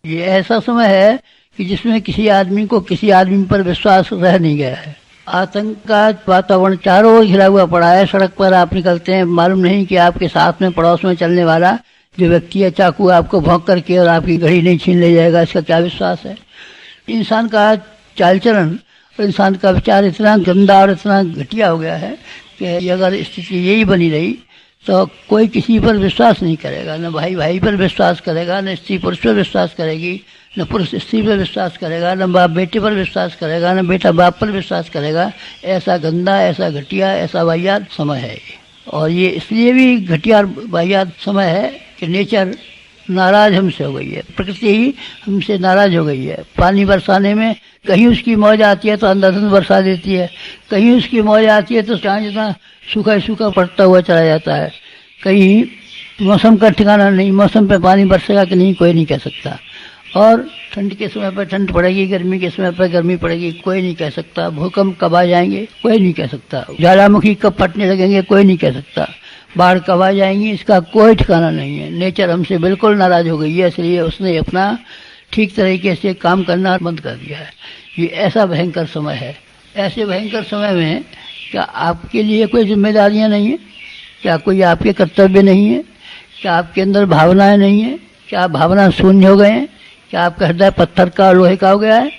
ये ऐसा समय है कि जिसमें किसी आदमी को किसी आदमी पर विश्वास रह नहीं गया है। आतंक का वातावरण चारों ओर घिरा हुआ पड़ा है। सड़क पर आप निकलते हैं, मालूम नहीं कि आपके साथ में पड़ोस में चलने वाला जो व्यक्ति है चाकू आपको भौंक करके और आपकी घड़ी नहीं छीन ले जाएगा, इसका क्या विश्वास है। इंसान का चाल चलन और इंसान का विचार इतना गंदा और इतना घटिया हो गया है कि अगर स्थिति यही बनी रही तो कोई किसी पर विश्वास नहीं करेगा। न भाई भाई पर विश्वास करेगा, न स्त्री पुरुष पर विश्वास करेगी, न पुरुष स्त्री पर विश्वास करेगा, न बाप बेटे पर विश्वास करेगा, न बेटा बाप पर विश्वास करेगा। ऐसा गंदा, ऐसा घटिया, ऐसा वाहियात समय है। और ये इसलिए भी घटिया वाहियात समय है कि नेचर नाराज हमसे हो गई है, प्रकृति ही हमसे नाराज हो गई है। पानी बरसाने में कहीं उसकी मौज आती है तो अंधाधुंध बरसा देती है, कहीं उसकी मौज आती है तो चाहे जितना सूखा सूखा पड़ता हुआ चला जाता है। कहीं मौसम का ठिकाना नहीं, मौसम पे पानी बरसेगा कि नहीं कोई नहीं कह सकता। और ठंड के समय पर ठंड पड़ेगी, गर्मी के समय पर गर्मी पड़ेगी, कोई नहीं कह सकता। भूकंप कब आ जाएंगे कोई नहीं कह सकता। ज्वालामुखी कब फटने लगेंगे कोई नहीं कह सकता। बाढ़ कब आ जाएंगी इसका कोई ठिकाना नहीं है। नेचर हमसे बिल्कुल नाराज हो गई है, इसलिए उसने अपना ठीक तरीके से काम करना बंद कर दिया है। ये ऐसा भयंकर समय है। ऐसे भयंकर समय में क्या आपके लिए कोई जिम्मेदारियां नहीं है? क्या कोई आपके कर्तव्य नहीं है? क्या आपके अंदर भावनाएं नहीं है? क्या आप भावना शून्य हो गए हैं? क्या आपका हृदय पत्थर का लोहे का हो गया है?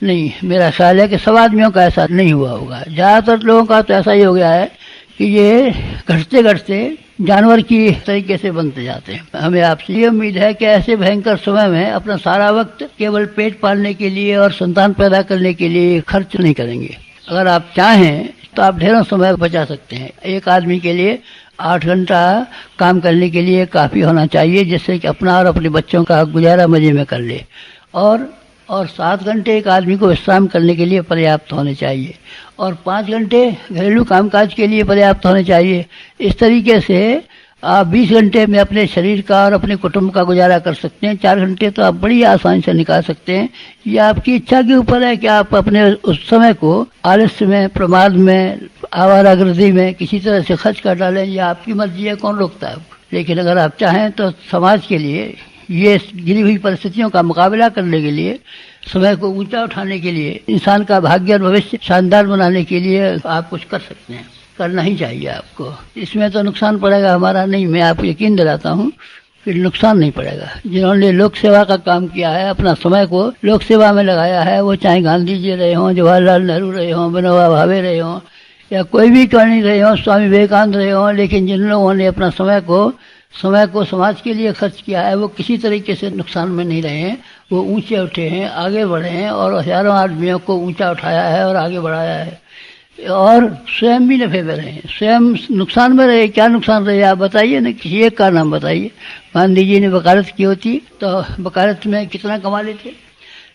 नहीं, मेरा ख्याल है कि सब आदमियों का ऐसा नहीं हुआ होगा। ज़्यादातर लोगों का तो ऐसा ही हो गया है कि ये घटते घटते जानवर की तरीके से बनते जाते हैं। हमें आपसे ये उम्मीद है कि ऐसे भयंकर समय में अपना सारा वक्त केवल पेट पालने के लिए और संतान पैदा करने के लिए खर्च नहीं करेंगे। अगर आप चाहें तो आप ढेरों समय बचा सकते हैं। एक आदमी के लिए 8 घंटा काम करने के लिए काफ़ी होना चाहिए, जिससे कि अपना और अपने बच्चों का गुजारा मजे में कर ले। और 7 घंटे एक आदमी को विश्राम करने के लिए पर्याप्त होने चाहिए, और 5 घंटे घरेलू कामकाज के लिए पर्याप्त होने चाहिए। इस तरीके से आप 20 घंटे में अपने शरीर का और अपने कुटुंब का गुजारा कर सकते हैं। 4 घंटे तो आप बड़ी आसानी से निकाल सकते हैं। ये आपकी इच्छा के ऊपर है कि आप अपने उस समय को आलस्य में, प्रमाद में, आवारागर्दी में किसी तरह से खर्च कर डालें। ये आपकी मर्जी है, कौन रोकता है आपको। लेकिन अगर आप चाहें तो समाज के लिए, ये गिरी हुई परिस्थितियों का मुकाबला करने के लिए, समय को ऊंचा उठाने के लिए, इंसान का भाग्य और भविष्य शानदार बनाने के लिए आप कुछ कर सकते हैं। करना ही चाहिए आपको। इसमें तो नुकसान पड़ेगा हमारा नहीं, मैं आपको यकीन दिलाता हूँ कि नुकसान नहीं पड़ेगा। जिन्होंने लोक सेवा का काम किया है, अपना समय को लोक सेवा में लगाया है, वो चाहे गांधी जी रहे हों, जवाहरलाल नेहरू रहे हों, विनोबा भावे रहे हों, या कोई भी नहीं रहे हों, स्वामी विवेकानंद रहे हों, लेकिन जिन लोगों ने अपना समय को समाज के लिए खर्च किया है, वो किसी तरीके से नुकसान में नहीं रहे हैं। वो ऊंचे उठे हैं, आगे बढ़े हैं, और हजारों आदमियों को ऊंचा उठाया है और आगे बढ़ाया है, और स्वयं भी नफे में रहे। स्वयं नुकसान में रहे। क्या नुकसान रहे आप बताइए ना, किसी एक का नाम बताइए। गांधी जी ने वकालत की होती तो वकालत में कितना कमा लेते,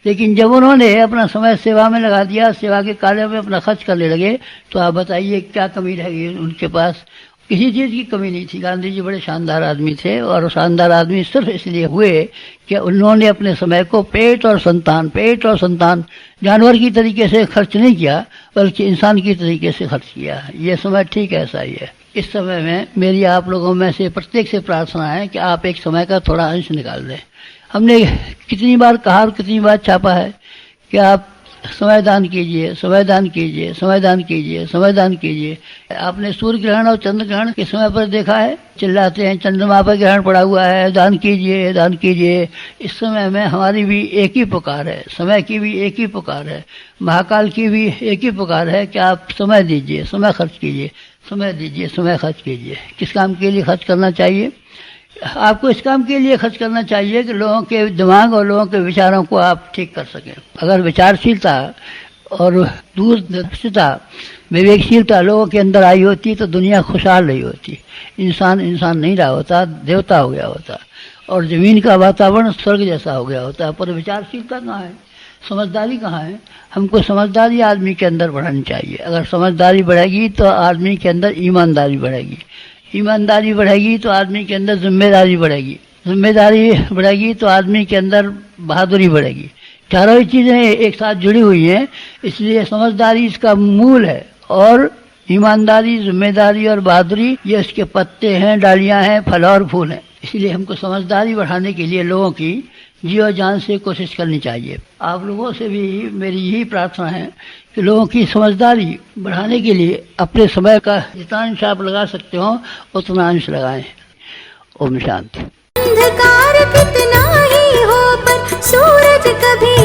लेकिन जब उन्होंने अपना समय सेवा में लगा दिया, सेवा के कार्य में अपना खर्च करने लगे, तो आप बताइए क्या कमी रह गई उनके पास। किसी चीज़ की कमी नहीं थी। गांधी जी बड़े शानदार आदमी थे, और शानदार आदमी सिर्फ इसलिए हुए कि उन्होंने अपने समय को पेट और संतान जानवर की तरीके से खर्च नहीं किया, बल्कि इंसान की तरीके से खर्च किया। ये समय ठीक ऐसा ही है। इस समय में मेरी आप लोगों में से प्रत्येक से प्रार्थना है कि आप एक समय का थोड़ा अंश निकाल दें। हमने कितनी बार कहा और कितनी बार छापा है कि आप समय दान कीजिए, समय दान कीजिए, समय दान कीजिए, समय दान कीजिए। आपने सूर्य ग्रहण और चंद्र ग्रहण के समय पर देखा है, चिल्लाते हैं चंद्रमा पर ग्रहण पड़ा हुआ है, दान कीजिए, दान कीजिए। इस समय में हमारी भी एक ही पुकार है, समय की भी एक ही पुकार है, महाकाल की भी एक ही पुकार है कि आप समय दीजिए, समय खर्च कीजिए, समय दीजिए, समय खर्च कीजिए। किस काम के लिए खर्च करना चाहिए? आपको इस काम के लिए खर्च करना चाहिए कि लोगों के दिमाग और लोगों के विचारों को आप ठीक कर सकें। अगर विचारशीलता और दूरदर्शिता, विवेकशीलता लोगों के अंदर आई होती तो दुनिया खुशहाल रही होती। इंसान नहीं रहा होता, देवता हो गया होता, और ज़मीन का वातावरण स्वर्ग जैसा हो गया होता। पर विचारशीलता कहाँ है, समझदारी कहाँ है? हमको समझदारी आदमी के अंदर बढ़ानी चाहिए। अगर समझदारी बढ़ेगी तो आदमी के अंदर ईमानदारी बढ़ेगी, ईमानदारी बढ़ेगी तो आदमी के अंदर जिम्मेदारी बढ़ेगी, जिम्मेदारी बढ़ेगी तो आदमी के अंदर बहादुरी बढ़ेगी। चारों ही चीज़ें एक साथ जुड़ी हुई हैं, इसलिए समझदारी इसका मूल है, और ईमानदारी, जिम्मेदारी और बहादुरी ये उसके पत्ते हैं, डालियां हैं, फल और फूल हैं। इसलिए हमको समझदारी बढ़ाने के लिए लोगों की जी और जान से कोशिश करनी चाहिए। आप लोगों से भी मेरी यही प्रार्थना है कि लोगों की समझदारी बढ़ाने के लिए अपने समय का जितना अंश आप लगा सकते हो उतना अंश लगाएं। ओम शांति। अंधकार कितना ही हो पर सूरज कभी